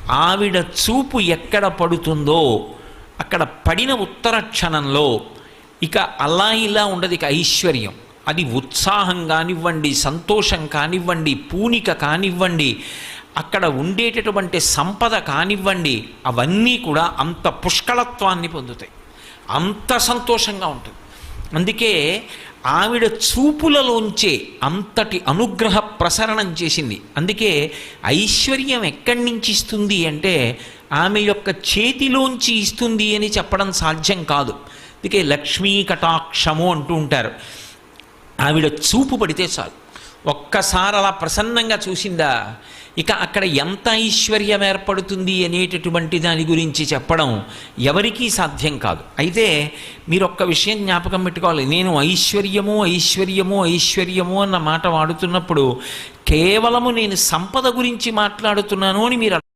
ఆవిడ చూపు ఎక్కడ పడుతుందో అక్కడ పడిన ఉత్తర క్షణంలో ఇక అలా ఇలా ఉండదు, ఇక ఐశ్వర్యం. అది ఉత్సాహం కానివ్వండి, సంతోషం కానివ్వండి, పూనిక కానివ్వండి, అక్కడ ఉండేటటువంటి సంపద కానివ్వండి, అవన్నీ కూడా అంత పుష్కళత్వాన్ని పొందుతాయి, అంత సంతోషంగా ఉంటుంది. అందుకే ఆవిడ చూపులలోంచే అంతటి అనుగ్రహ ప్రసరణం చేసింది. అందుకే ఐశ్వర్యం ఎక్కడి నుంచి ఇస్తుంది అంటే ఆమె యొక్క చేతిలోంచి ఇస్తుంది అని చెప్పడం సాధ్యం కాదు. అందుకే లక్ష్మీ కటాక్షము అంటూ ఉంటారు. ఆవిడ చూపు పడితే చాలు, ఒక్కసారి అలా ప్రసన్నంగా చూసిందా, ఇక అక్కడ ఎంత ఐశ్వర్యం ఏర్పడుతుంది అనేటటువంటి దాని గురించి చెప్పడం ఎవరికీ సాధ్యం కాదు. అయితే మీరు ఒక్క విషయం జ్ఞాపకం పెట్టుకోవాలి, నేను ఐశ్వర్యము ఐశ్వర్యము ఐశ్వర్యము అన్న మాట వాడుతున్నప్పుడు కేవలము నేను సంపద గురించి మాట్లాడుతున్నాను అని మీరు